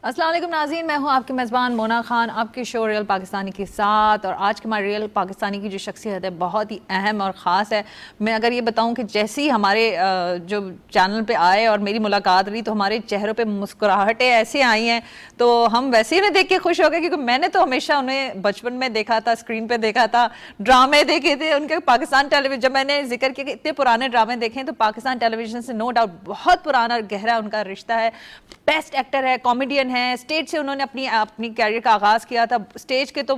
अस्सलाम वालेकुम नाज़रीन, मैं हूँ आपकी मेज़बान मोना खान आपके शो रियल पाकिस्तानी के साथ। और आज के हमारे रियल पाकिस्तानी की जो शख्सियत है बहुत ही अहम और ख़ास है। मैं अगर ये बताऊँ कि जैसे ही हमारे जो चैनल पे आए और मेरी मुलाकात रही तो हमारे चेहरों पे मुस्कुराहटें ऐसे आई हैं, तो हम वैसे ही उन्हें देख के खुश हो गए, क्योंकि मैंने तो हमेशा उन्हें बचपन में देखा था, स्क्रीन पर देखा था, ड्रामे देखे थे उनके पाकिस्तान टेलीविजन। जब मैंने जिक्र किया कि इतने पुराने ड्रामे देखे हैं, तो पाकिस्तान टेलीविजन से नो डाउट बहुत पुराना और गहरा उनका रिश्ता है। बेस्ट एक्टर है, कॉमेडियन है, स्टेज से उन्होंने अपनी कैरियर का आगाज़ किया था, स्टेज के तो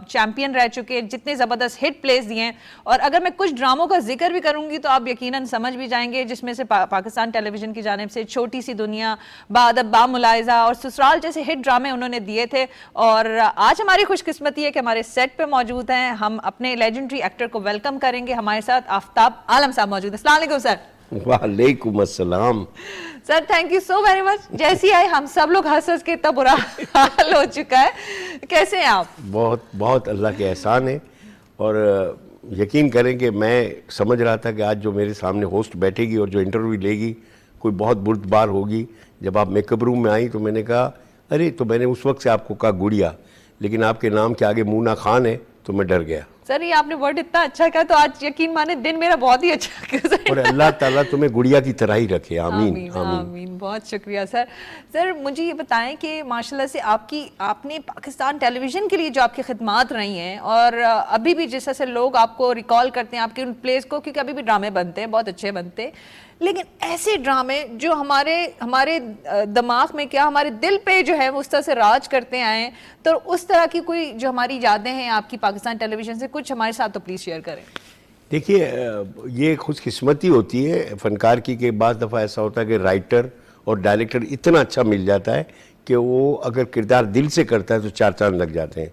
चैंपियन रह चुके हैं, जितने ज़बरदस्त हिट प्लेस दिए हैं। और अगर मैं कुछ ड्रामों का जिक्र भी करूंगी तो आप यकीनन समझ भी जाएंगे, जिसमें से पाकिस्तान टेलीविजन की जानिब से छोटी सी दुनिया, बाअदब बामुलाइजा और ससुराल जैसे हिट ड्रामे उन्होंने दिए थे। और आज हमारी खुशकिस्मती है कि हमारे सेट पे मौजूद हैं, हम अपने लेजेंडरी एक्टर को वेलकम करेंगे। हमारे साथ आफ्ताब आलम साहब मौजूद है। अस्सलाम वालेकुम सर। वालेकुम अस्सलाम sir, thank you so very much. जैसी आए हम सब लोग हंस हंस के इतना बुरा हाल हो चुका है। कैसे हैं आप? बहुत बहुत अल्लाह के एहसान है। और यकीन करें कि मैं समझ रहा था कि आज जो मेरे सामने होस्ट बैठेगी और जो इंटरव्यू लेगी कोई बहुत बुर्दबार होगी। जब आप मेकअप रूम में आई तो मैंने कहा अरे, तो मैंने उस वक्त से आपको कहा गुड़िया, लेकिन आपके नाम के आगे मूना खान है तो मैं डर गया। सर, ये आपने वर्ड इतना अच्छा कहा तो आज यकीन माने दिन मेरा बहुत ही अच्छा। और अल्लाह ताला तुम्हें गुड़िया की तरह ही रखे, आमीन आमीन आमीन। बहुत शुक्रिया सर। सर, मुझे ये बताएं कि माशाल्लाह से आपने पाकिस्तान टेलीविज़न के लिए जो आपकी खिदमात रही हैं, और अभी भी जिस तरह से लोग आपको रिकॉल करते हैं आपके उन प्लेस को, क्योंकि अभी भी ड्रामे बनते हैं, बहुत अच्छे बनते हैं, लेकिन ऐसे ड्रामे जो हमारे दिमाग में क्या हमारे दिल पे जो है वो उस तरह से राज करते आए, तो उस तरह की कोई जो हमारी यादें हैं आपकी पाकिस्तान टेलीविज़न से, कुछ हमारे साथ तो प्लीज़ शेयर करें। देखिए, ये खुशकिस्मती होती है फ़नकार की कि बाज़ दफ़ा ऐसा होता है कि राइटर और डायरेक्टर इतना अच्छा मिल जाता है कि वो अगर किरदार दिल से करता है तो चार चांद लग जाते हैं।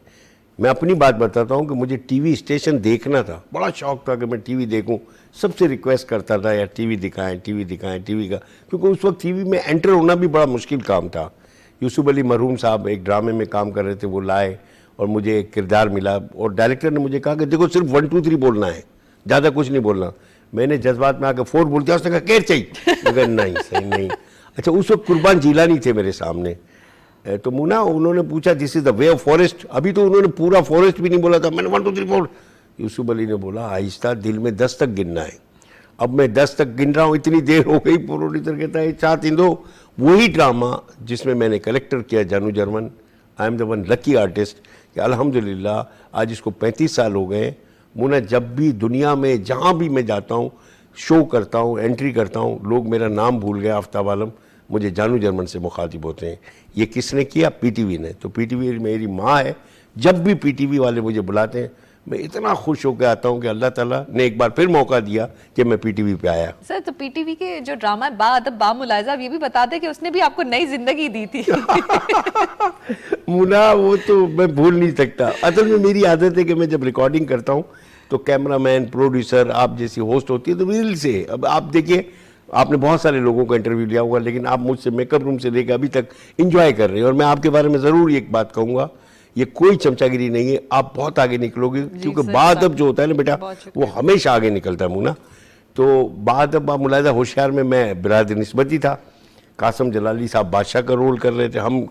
मैं अपनी बात बताता हूँ कि मुझे टीवी स्टेशन देखना था, बड़ा शौक़ था कि मैं टीवी देखूँ। सबसे रिक्वेस्ट करता था यार टीवी दिखाएं टीवी का, क्योंकि उस वक्त टीवी में एंटर होना भी बड़ा मुश्किल काम था। यूसुफ अली मरहूम साहब एक ड्रामे में काम कर रहे थे, वो लाए और मुझे एक किरदार मिला और डायरेक्टर ने मुझे कहा कि देखो सिर्फ 1 2 3 बोलना है, ज़्यादा कुछ नहीं बोलना। मैंने जज्बात में आकर 4 बोल दिया, उसने कहा केर चाहिए, मगर नहीं सही नहीं। अच्छा, उस वक्त कुर्बान जीलानी थे मेरे सामने, तो मुना उन्होंने पूछा this is the way of forest. अभी तो उन्होंने पूरा फॉरेस्ट भी नहीं बोला था, मैंने 1 2 3 4। यूसुफ अली ने बोला आहिस्ता, दिल में 10 तक गिनना है। अब मैं 10 तक गिन रहा हूँ, इतनी देर हो गई। प्रोड्यूसर कहता है चात इंदो, वही ड्रामा जिसमें मैंने कलेक्टर किया जानू German, I am the one lucky artist, कि अल्हम्दुलिल्लाह आज इसको 35 साल हो गए। मुना, जब भी दुनिया में जहाँ भी मैं जाता हूँ, शो करता हूँ, एंट्री करता हूँ, लोग मेरा नाम भूल गए आफ्ताब आलम, मुझे जानू जर्मन से मुखातिब होते हैं। ये किसने किया? पीटीवी ने। तो पीटीवी मेरी माँ है। जब भी पीटीवी वाले मुझे बुलाते हैं मैं इतना खुश होकर आता हूँ कि अल्लाह ताला ने एक बार फिर मौका दिया कि मैं पीटीवी पे आया। सर, तो पीटीवी के जो ड्रामा बाअदब बामुलाइजा, ये भी बता दें कि उसने भी आपको नई जिंदगी दी थी। मुना, वो तो मैं भूल नहीं सकता। असल में मेरी आदत है कि मैं जब रिकॉर्डिंग करता हूँ तो कैमरामैन, प्रोड्यूसर, आप जैसी होस्ट होती है तो रील से। अब आप देखिए, आपने बहुत सारे लोगों का इंटरव्यू लिया होगा, लेकिन आप मुझसे मेकअप रूम से लेकर अभी तक इंजॉय कर रहे हैं। और मैं आपके बारे में ज़रूर एक बात कहूँगा, ये कोई चमचागिरी नहीं है, आप बहुत आगे निकलोगे, क्योंकि बाअदब जो होता है ना बेटा, वो हमेशा आगे निकलता है। मुना, तो बाअदब बामुलाइजा होशियार में मैं बिरादर निस्बती था, कासम जलाली साहब बादशाह का रोल कर रहे थे, हम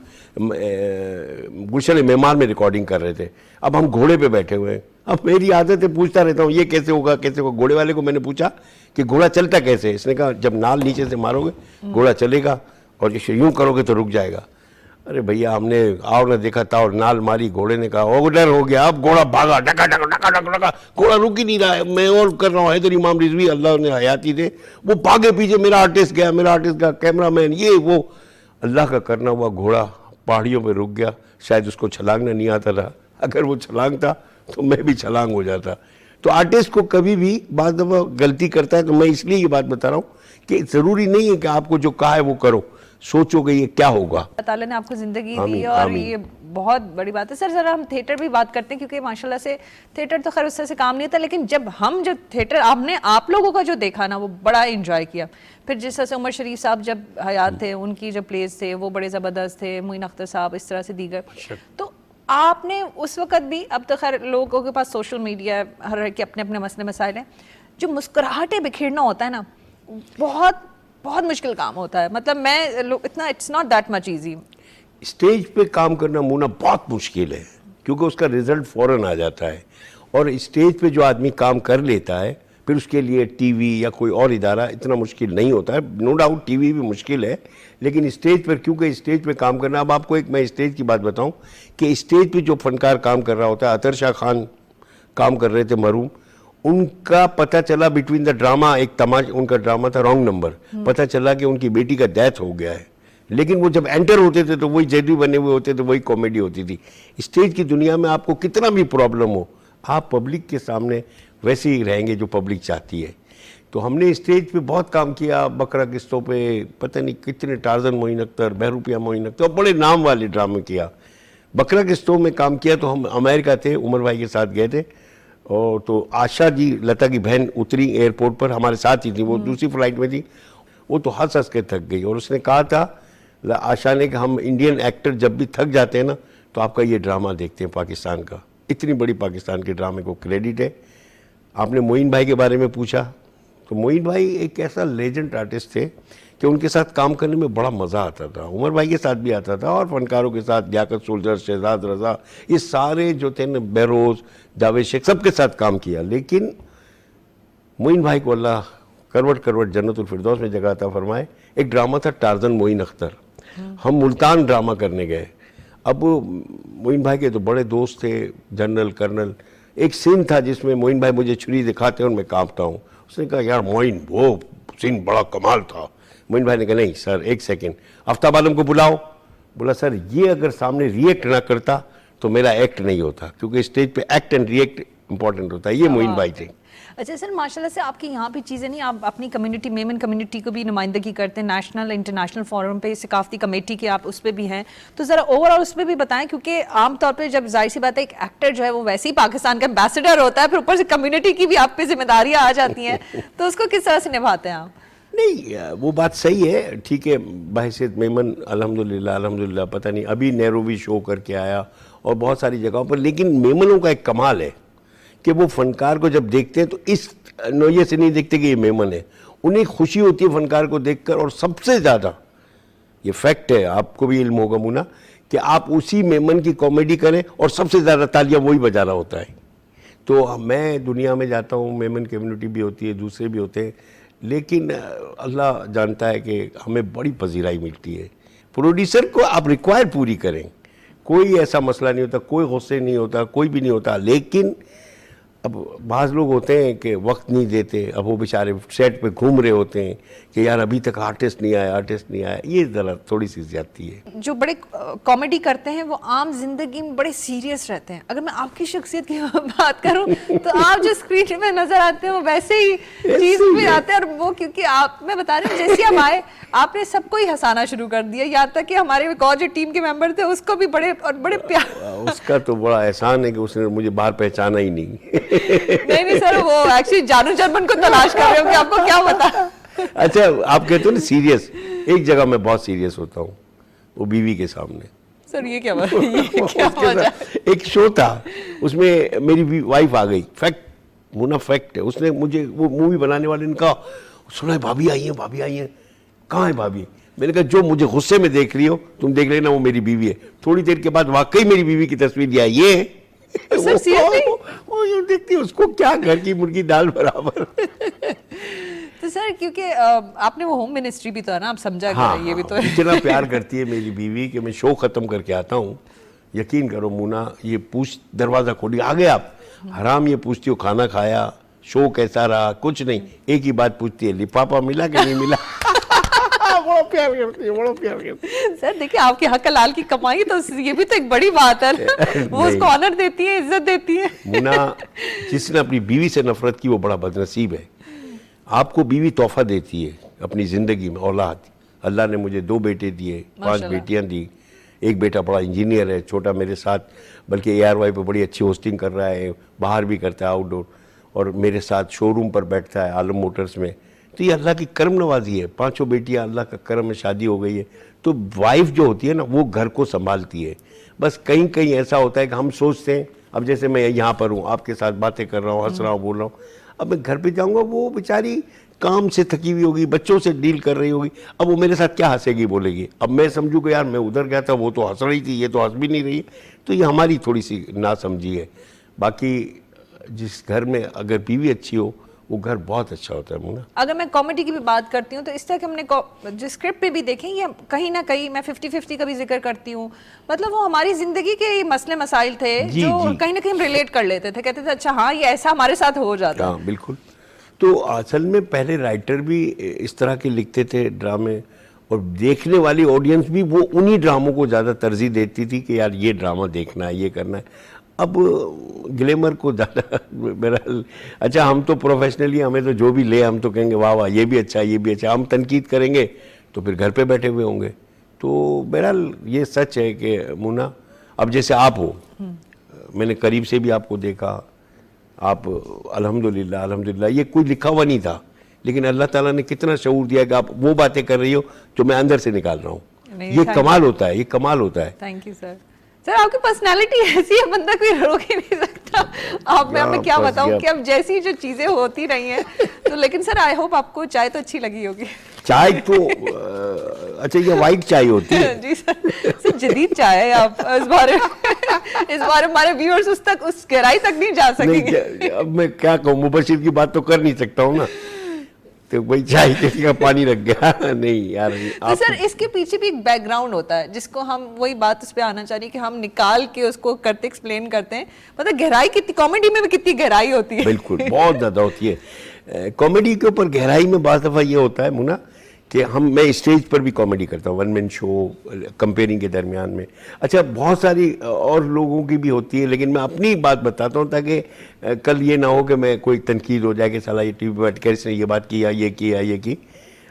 गुलशन मेमार में रिकॉर्डिंग कर रहे थे। अब हम घोड़े पे बैठे हुए हैं। अब मेरी आदत है पूछता रहता हूँ ये कैसे होगा कैसे होगा। घोड़े वाले को मैंने पूछा कि घोड़ा चलता कैसे है? इसने कहा जब नाल नीचे से मारोगे घोड़ा चलेगा, और यूँ करोगे तो रुक जाएगा। अरे भैया, हमने और न देखा था और नाल मारी, घोड़े ने कहा ओवर हो गया। अब घोड़ा भागा, डका डका डका डका डका, घोड़ा रुक ही नहीं रहा है। मैं और कर रहा हूँ, हैदर इमाम रिजवी अल्लाह ने हयाती दे, वो भागे पीछे, मेरा आर्टिस्ट गया, कैमरामैन, ये वो। अल्लाह का करना हुआ, घोड़ा पहाड़ियों में रुक गया। शायद उसको छलांगना नहीं आता था, अगर वो छलांगता तो मैं भी छलांग हो जाता। तो आर्टिस्ट को कभी भी बात दफ़ा गलती करता है, तो मैं इसलिए ये बात बता रहा हूँ कि ज़रूरी नहीं है कि आपको जो कहा है वो करो, सोचोगे ये क्या होगा। ताला ने आपको जिंदगी दी और ये बहुत बड़ी बात है। सर, जरा हम थिएटर भी बात करते हैं, क्योंकि माशाल्लाह से थिएटर तो खैर उस तरह से काम नहीं था, लेकिन जब हम जो थिएटर आपने आप लोगों का जो देखा ना, वो बड़ा एंजॉय किया। फिर जिस तरह से उमर शरीफ साहब जब हयात थे, उनकी जो प्लेस थे वो बड़े ज़बरदस्त थे, मोइन अख्तर साहब, इस तरह से दीगर। तो आपने उस वक़्त भी, अब तो खैर लोगों के पास सोशल मीडिया है, हर के अपने अपने मसले मसाइल हैं, जो मुस्कुराहटें बिखेरना होता है ना, बहुत बहुत मुश्किल काम होता है। मतलब मैं इतना, it's not that much easy. Stage पे काम करना मुना बहुत मुश्किल है, क्योंकि उसका रिजल्ट फौरन आ जाता है। और स्टेज पे जो आदमी काम कर लेता है, फिर उसके लिए टीवी या कोई और इदारा इतना मुश्किल नहीं होता है। नो डाउट टीवी भी मुश्किल है, लेकिन स्टेज पर, क्योंकि स्टेज पे काम करना, अब आपको एक मैं स्टेज की बात बताऊं कि स्टेज पे जो फनकार काम कर रहा होता है, अतर शाह खान काम कर रहे थे मरूम, उनका पता चला बिटवीन द ड्रामा, एक उनका ड्रामा था रॉन्ग नंबर, पता चला कि उनकी बेटी का डेथ हो गया है, लेकिन वो जब एंटर होते थे तो वही जैदी बने हुए होते थे, वही कॉमेडी होती थी। स्टेज की दुनिया में आपको कितना भी प्रॉब्लम हो, आप पब्लिक के सामने वैसे ही रहेंगे जो पब्लिक चाहती है। तो हमने स्टेज पे बहुत काम किया, बकरा किस्तों पे पता नहीं कितने, टार्जन मोइन अख्तर, बहरूपिया मोइन अख्तर, बड़े नाम वाले ड्रामे किया। बकरा किस्तों में काम किया तो हम अमेरिका थे, उमर भाई के साथ गए थे, और तो आशा जी, लता की बहन, उतरी एयरपोर्ट पर, हमारे साथ ही थी, वो दूसरी फ्लाइट में थी। वो तो हंस हंस के थक गई, और उसने कहा था आशा ने कि हम इंडियन एक्टर जब भी थक जाते हैं ना, तो आपका ये ड्रामा देखते हैं पाकिस्तान का। इतनी बड़ी पाकिस्तान के ड्रामे को क्रेडिट है। आपने मोइन भाई के बारे में पूछा, तो मोइन भाई एक ऐसा लेजेंड आर्टिस्ट थे कि उनके साथ काम करने में बड़ा मज़ा आता था। उमर भाई के साथ भी आता था, और फनकारों के साथ, लियाकत सोल्जर, शहजाद रज़ा, ये सारे जो थे ना, बेरोज़, जावेद शेख, सबके साथ काम किया। लेकिन मोइन भाई को अल्लाह करवट करवट जन्नतुल फिरदौस में जगह अता फरमाए। एक ड्रामा था टार्जन मोइन अख्तर, हम मुल्तान ड्रामा करने गए। अब मोइन भाई के तो बड़े दोस्त थे, जनरल, कर्नल। एक सीन था जिसमें मोइन भाई मुझे छुरी दिखाते हैं और मैं कांपता हूँ। उसने कहा यार मोइन, वो सीन बड़ा कमाल था। मोइन भाई ने कहा नहीं सर, एक सेकेंड, आफ्ताब आलम को बुलाओ। बोला सर, ये अगर सामने रिएक्ट ना करता तो मेरा एक्ट नहीं होता, क्योंकि स्टेज पे एक्ट एंड रिएक्ट इंपॉर्टेंट होता है। ये मोइन भाई थे। अच्छा सर, माशाल्लाह से आपकी यहाँ पे चीज़ें नहीं, आप अपनी कम्युनिटी, मेमन कम्युनिटी को भी नुमाइंदगी करते हैं, नेशनल इंटरनेशनल फोरम पे, सकाफती कमेटी के आप उस पर भी हैं, तो ज़रा ओवरऑल उस पर भी बताएं, क्योंकि आमतौर पे जब जाहिर सी बात है एक एक्टर जो है वो वैसे ही पाकिस्तान का एम्बेसडर होता है, फिर ऊपर से कम्युनिटी की भी आप पे जिम्मेदारियाँ आ जाती हैं, तो उसको किस तरह से निभाते हैं आप? नहीं, वो बात सही है, ठीक है। बहैसियत मेमन अल्हम्दुलिल्लाह अल्हम्दुलिल्लाह, पता नहीं अभी नैरोबी शो करके आया और बहुत सारी जगहों पर, लेकिन मेमनों का एक कमाल है कि वो फनकार को जब देखते हैं तो इस नोये से नहीं देखते कि ये मेमन है, उन्हें खुशी होती है फनकार को देखकर। और सबसे ज़्यादा ये फैक्ट है, आपको भी इल्म होगा मुना, कि आप उसी मेमन की कॉमेडी करें और सबसे ज़्यादा तालियां वही बजा रहा होता है। तो मैं दुनिया में जाता हूँ, मेमन कम्युनिटी भी होती है, दूसरे भी होते हैं, लेकिन अल्लाह जानता है कि हमें बड़ी पजीराई मिलती है। प्रोड्यूसर को आप रिक्वायर पूरी करें, कोई ऐसा मसला नहीं होता, कोई गुस्से नहीं होता, कोई भी नहीं होता। लेकिन अब बाज़ लोग होते हैं कि वक्त नहीं देते, अब वो बेचारे सेट पे घूम रहे होते हैं कि यार अभी तक आर्टिस्ट नहीं आया, आर्टिस्ट नहीं आया। ये ज़रा थोड़ी सी ज़्यादती है। जो बड़े कॉमेडी करते हैं वो आम जिंदगी में बड़े सीरियस रहते हैं। अगर मैं आपकी शख्सियत की बात करूं तो आप जो स्क्रीन में नजर आते हैं वो वैसे ही चीज में आते हैं, और वो क्योंकि आप, मैं बता रही हूँ, जैसे आप आए आपने सबको ही हंसाना शुरू कर दिया, यहाँ तक कि हमारे एक और जो टीम के मेंबर थे उसको भी बड़े प्यार। उसका तो बड़ा एहसान है कि उसने मुझे बाहर पहचाना ही नहीं। नहीं सर, वो एक्चुअली जानू जर्मन को तलाश कर रहे हो कि आपको क्या पता। अच्छा, आप कहते हो ना सीरियस, एक जगह मैं बहुत सीरियस होता हूँ, वो बीवी के सामने। सर ये क्या बात, ये क्या बात? एक शो था, उसमें मेरी वाइफ आ गई, फैक्ट मुना, फैक्ट है। उसने मुझे, वो मूवी बनाने वाले ने कहा, सुना है भाभी आई है, भाभी आई है। कहाँ है भाभी? मैंने कहा जो मुझे गुस्से में देख रही हो तुम देख लेना, वो मेरी बीवी है। थोड़ी देर के बाद वाकई मेरी बीवी की तस्वीर दिया, ये है। वो जो देखती है उसको क्या घर की मुर्गी दाल बराबर। तो सर क्योंकि आपने वो होम मिनिस्ट्री भी तो है ना, आप समझा करें, ये भी तो है। इतना प्यार करती है मेरी बीवी कि मैं शो खत्म करके आता हूँ, यकीन करो मुना, ये पूछ, दरवाजा खोली, आ गए आप, हराम ये पूछती हो खाना खाया, शो कैसा रहा, कुछ नहीं, एक ही बात पूछती है, लिफाफा मिला कि नहीं मिला। बड़ा प्यार करती है, बड़ा प्यार करती है। सर देखिए, आपके हक हलाल की कमाई, तो ये भी तो एक बड़ी बात है। वो उसको ऑनर देती है, इज्जत देती है। मुना, जिसने अपनी बीवी से नफरत की वो बड़ा बदनसीब है। आपको बीवी तोहफा देती है अपनी ज़िंदगी में, औलाद। अल्लाह ने मुझे 2 बेटे दिए, 5 बेटियां दी। एक बेटा बड़ा इंजीनियर है, छोटा मेरे साथ, बल्कि ARY पे बड़ी अच्छी होस्टिंग कर रहा है, बाहर भी करता है आउटडोर, और मेरे साथ शोरूम पर बैठता है आलम मोटर्स में। तो ये अल्लाह की करम नवाजी है, 5 बेटियां, अल्लाह का करम में शादी हो गई है। तो वाइफ जो होती है ना, वो घर को संभालती है। बस कहीं कहीं ऐसा होता है कि हम सोचते हैं, अब जैसे मैं यहाँ पर हूँ, आपके साथ बातें कर रहा हूँ, हंस रहा हूँ, बोल रहा हूँ, अब मैं घर पे जाऊँगा, वो बेचारी काम से थकी हुई होगी, बच्चों से डील कर रही होगी, अब वो मेरे साथ क्या हंसेगी बोलेगी। अब मैं समझूँ कि यार मैं उधर गया था, वो तो हंस रही थी, ये तो हंस भी नहीं रही है। तो ये हमारी थोड़ी सी नासमझी है। बाकी जिस घर में अगर बीवी अच्छी हो वो घर बहुत अच्छा होता है मुन्ना। अगर मैं कॉमेडी की भी बात करती हूँ तो इस तरह के हमने जो स्क्रिप्ट पे भी देखें, ये कहीं ना कहीं मैं 50-50 का भी जिक्र करती हूँ, मतलब वो हमारी जिंदगी के ये मसले मसाइल थे जो कहीं ना कहीं हम रिलेट कर लेते थे, कहते थे अच्छा हाँ ये ऐसा हमारे साथ हो जाता है। हाँ बिल्कुल। तो असल में पहले राइटर भी इस तरह के लिखते थे ड्रामे, और देखने वाली ऑडियंस भी वो उन्हीं ड्रामों को ज़्यादा तरजीह देती थी कि यार ये ड्रामा देखना है, ये करना है। अब ग्लैमर को ज़्यादा मेरा, अच्छा हम तो प्रोफेशनली, हमें तो जो भी ले हम तो कहेंगे वाह वाह ये भी अच्छा ये भी अच्छा, हम तनकीद करेंगे तो फिर घर पे बैठे हुए होंगे। तो बहरहाल ये सच है कि मुन्ना, अब जैसे आप हो, मैंने करीब से भी आपको देखा, आप अल्हम्दुलिल्लाह अल्हम्दुलिल्लाह, ये कोई लिखा हुआ नहीं था, लेकिन अल्लाह ताला ने कितना शऊर दिया कि आप वो बातें कर रही हो जो मैं अंदर से निकाल रहा हूँ। ये कमाल होता है, ये कमाल होता है। Thank you sir. सर आपकी पर्सनालिटी ऐसी है, बंदा कोई रोक ही नहीं सकता। आप मैं हमें क्या बताऊं कि अब जैसी जो चीजें होती रही हैं तो, लेकिन सर आई होप आपको चाय तो अच्छी लगी होगी। चाय तो अच्छा ये वाइट चाय होती है जी सर जदीद चाय है। आप इस बारे में हमारे व्यूअर्स उस गहराई तक नहीं जा सकेंगे। अब मैं क्या कहूँ, मुबशिर की बात तो कर नहीं सकता हूँ ना, तो वही चाय का पानी रख गया। नहीं यार तो सर इसके पीछे भी एक बैकग्राउंड होता है जिसको हम, वही बात उस पर आना चाहिए कि हम निकाल के उसको करते एक्सप्लेन करते हैं, मतलब गहराई कितनी, कॉमेडी में भी कितनी गहराई होती है। बिल्कुल बहुत ज़्यादा होती है कॉमेडी के ऊपर गहराई में। बात दफ़ा ये होता है मुन्ना कि मैं स्टेज पर भी कॉमेडी करता हूँ, वन मैन शो कंपेयरिंग के दरमियान में। अच्छा बहुत सारी और लोगों की भी होती है, लेकिन मैं अपनी बात बताता हूँ ताकि कल ये ना हो कि मैं कोई तनकीद हो जाए कि साला ये टीवी पर बैठ कर इसने ये बात किया, ये किया, ये की।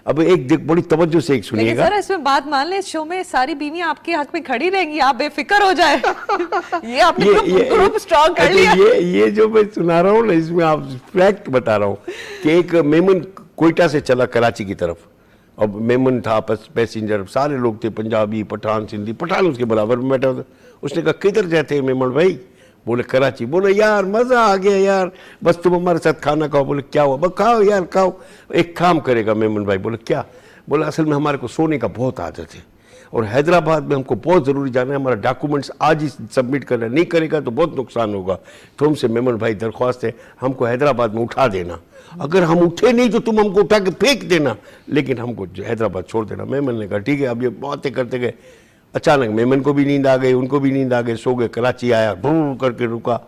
अब एक बड़ी तवज्जो से एक सुनिएगा। सर इसमें बात मान ले, इस शो में सारी बीवियां आपके हक में खड़ी रहेंगी, आप बेफिक्र हो जाए। ये आपने ग्रुप स्ट्रॉन्ग कर लिया। ये जो मैं सुना रहा हूँ ना, इसमें आप फैक्ट बता रहा हूँ कि एक मेमन कोयटा से चला कराची की तरफ, अब मेमन था पैसेंजर, सारे लोग थे, पंजाबी, पठान, सिंधी, पठान उसके बराबर में बैठा था। उसने कहा किधर जाते हैं मेमन भाई? बोले कराची। बोले यार मज़ा आ गया यार, बस तुम हमारे साथ खाना खाओ। बोले क्या हुआ? बस खाओ यार खाओ। एक काम करेगा मेमन भाई? बोले क्या? बोला असल में हमारे को सोने का बहुत आदत है और हैदराबाद में हमको बहुत ज़रूरी जाना है, हमारा डॉक्यूमेंट्स आज ही सबमिट करना, नहीं करेगा तो बहुत नुकसान होगा। तो हमसे मेमन भाई दरख्वास्त है, हमको हैदराबाद में उठा देना, अगर हम उठे नहीं तो तुम हमको उठा के फेंक देना, लेकिन हमको हैदराबाद छोड़ देना। मेमन ने कहा ठीक है। अब ये बातें करते गए, अचानक मेमन को भी नींद आ गई, उनको भी नींद आ गई, सो गए। कराची आया, भूं करके रुका।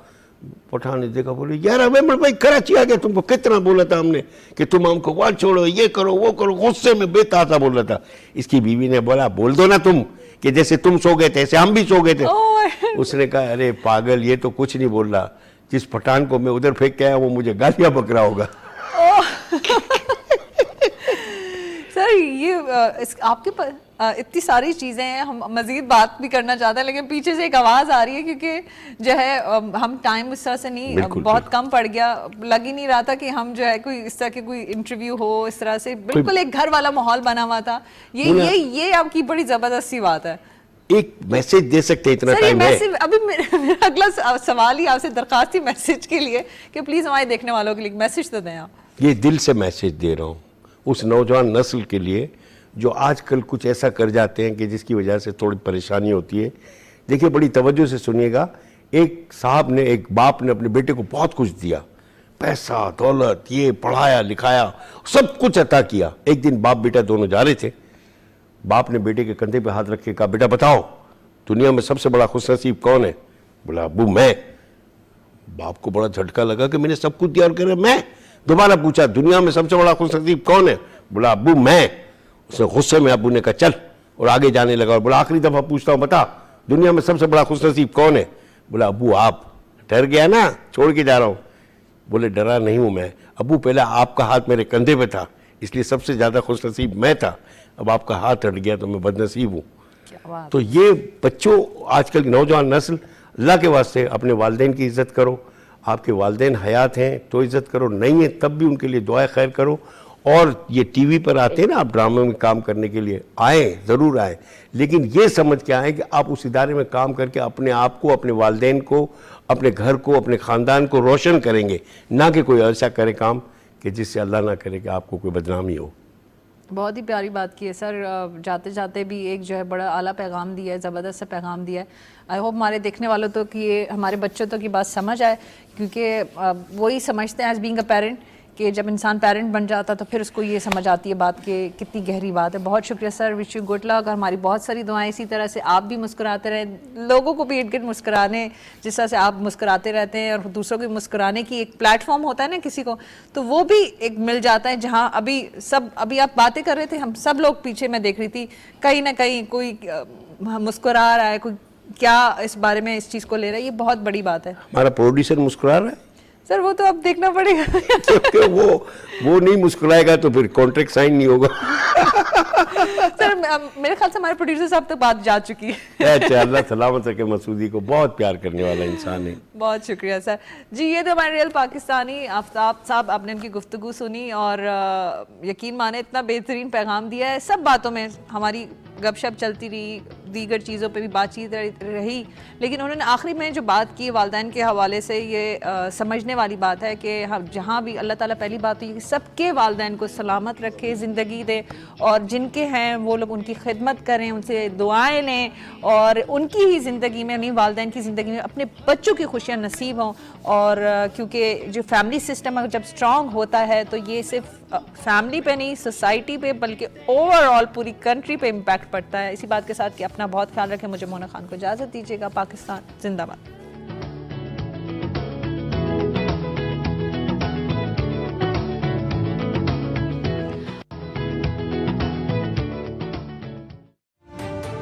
पठान ने देखा, बोले यार मेमन भाई कराची आ गया, तुमको कितना बोला था हमने कि तुम हमको वहाँ छोड़ो, ये करो वो करो, गुस्से में बेतासा बोल रहा था। इसकी बीवी ने बोला बोल दो ना तुम कि जैसे तुम सो गए थे ऐसे हम भी सो गए थे। उसने कहा अरे पागल, ये तो कुछ नहीं बोल रहा, जिस पठान को मैं उधर फेंक के आया वो मुझे गालियाँ बक रहा होगा। सर ये आपके पास इतनी सारी चीज़ें हैं, हम मज़ीद बात भी करना चाहते हैं, लेकिन पीछे से एक आवाज़ आ रही है क्योंकि जो है हम टाइम इस तरह से नहीं, बहुत कम पड़ गया, लग ही नहीं रहा था कि हम जो है कोई इस तरह के कोई इंटरव्यू हो, इस तरह से बिल्कुल एक घर वाला माहौल बना हुआ था। ये आपकी बड़ी ज़बरदस्त सी बात है। एक मैसेज दे सकते हैं, इतना टाइम है। अभी मेरा अगला सवाल ही आपसे दरखास्त थी मैसेज के लिए कि प्लीज़ हमारे देखने वालों के लिए मैसेज तो दें आप। ये दिल से मैसेज दे रहा हूँ उस नौजवान नस्ल के लिए जो आजकल कुछ ऐसा कर जाते हैं कि जिसकी वजह से थोड़ी परेशानी होती है। देखिए बड़ी तवज्जो से सुनिएगा। एक साहब ने, एक बाप ने अपने बेटे को बहुत कुछ दिया, पैसा दौलत, ये पढ़ाया लिखाया, सब कुछ अता किया। एक दिन बाप बेटा दोनों जा रहे थे, बाप ने बेटे के कंधे पे हाथ रख के कहा बेटा बताओ दुनिया में सबसे बड़ा खुशनसीब कौन है? बोला अब्बू मैं। बाप को बड़ा झटका लगा कि मैंने सब कुछ दिया और कह रहे मैं। दोबारा पूछा दुनिया में सबसे बड़ा खुशनसीब कौन है? बोला अब्बू मैं। उसने गुस्से में अब्बू ने कहा चल, और आगे जाने लगा और बोला आखिरी दफा पूछता हूँ बता दुनिया में सबसे बड़ा खुशनसीब कौन है? बोला अब्बू आप। डर गया ना, छोड़ के जा रहा हूँ। बोले डरा नहीं हूँ मैं अब्बू, पहले आपका हाथ मेरे कंधे पे था इसलिए सबसे ज़्यादा खुशनसीब मैं था, अब आपका हाथ हट गया तो मैं बदनसीब हूँ। तो ये बच्चों, आजकल की नौजवान नस्ल, अल्लाह के वास्ते अपने वालिदैन की इज़्ज़त करो। आपके वालिदैन हयात हैं तो इज़्ज़त करो, नहीं है तब भी उनके लिए दुआ खैर करो। और ये टीवी पर आते हैं ना आप ड्रामे में काम करने के लिए, आए ज़रूर आए, लेकिन ये समझ के आए कि आप उस इदारे में काम करके अपने आप को, अपने वालिदैन को, अपने घर को, अपने ख़ानदान को रोशन करेंगे, ना कि कोई ऐसा करे काम कि जिससे अल्लाह ना करे कि आपको कोई बदनामी हो। बहुत ही प्यारी बात की है सर। जाते जाते भी एक जो है बड़ा आला पैगाम दिया है, ज़बरदस्त सा पैगाम दिया है। आई होप हमारे देखने वालों तो कि ये हमारे बच्चों तो की बात समझ आए, क्योंकि वही समझते हैं एज बीइंग अ पेरेंट कि जब इंसान पेरेंट बन जाता तो फिर उसको ये समझ आती है बात कि कितनी गहरी बात है। बहुत शुक्रिया sir, wish you good luck. हमारी बहुत सारी दुआएं इसी तरह से आप भी मुस्कुराते रहें, लोगों को भी इर्द गिर्द मुस्कुराने, जिस तरह से आप मुस्कुराते रहते हैं और दूसरों को मुस्कुराने की एक प्लेटफॉर्म होता है ना किसी को, तो वो भी एक मिल जाता है। जहाँ अभी आप बातें कर रहे थे, हम सब लोग पीछे मैं देख रही थी, कहीं ना कहीं कोई मुस्कुरा रहा है, कोई क्या इस बारे में इस चीज़ को ले रहा है, ये बहुत बड़ी बात है। हमारा प्रोड्यूसर मुस्कुरा रहा है सर वो तो अब देखना पड़ेगा। क्योंकि वो नहीं मुस्कुराएगा तो फिर कॉन्ट्रैक्ट साइन नहीं होगा। सर मेरे ख्याल से हमारे प्रोड्यूसर साहब तक बात जा चुकी है। अच्छा, अल्लाह सलामत रखे मसूदी को, बहुत प्यार करने वाला इंसान है। बहुत शुक्रिया सर जी। ये तो हमारे रियल पाकिस्तानी आफ्ताब साहब, आपने इनकी गुफ्तगू सुनी और यकीन माने इतना बेहतरीन पैगाम दिया है। सब बातों में हमारी गपशप चलती रही, दीगर चीज़ों पे भी बातचीत रही, लेकिन उन्होंने आखिरी में जो बात की वालिदैन के हवाले से, ये समझने वाली बात है कि हम जहाँ भी अल्लाह ताला, पहली बात तो ये कि सबके वालिदैन को सलामत रखे, ज़िंदगी दे, और जिनके हैं वो लोग उनकी खिदमत करें, उनसे दुआएं लें और उनकी ही ज़िंदगी में, उन्हीं वालिदैन की ज़िंदगी में अपने बच्चों की खुशियाँ नसीब हों। और क्योंकि जो फैमिली सिस्टम अगर जब स्ट्रॉन्ग होता है तो ये सिर्फ फैमिली पे नहीं, सोसाइटी पे, बल्कि ओवरऑल पूरी कंट्री पे इम्पैक्ट पड़ता है। इसी बात के साथ कि अपना बहुत ख्याल रखें। मुझे मोना खान को इजाज़त दीजिएगा। पाकिस्तान जिंदाबाद।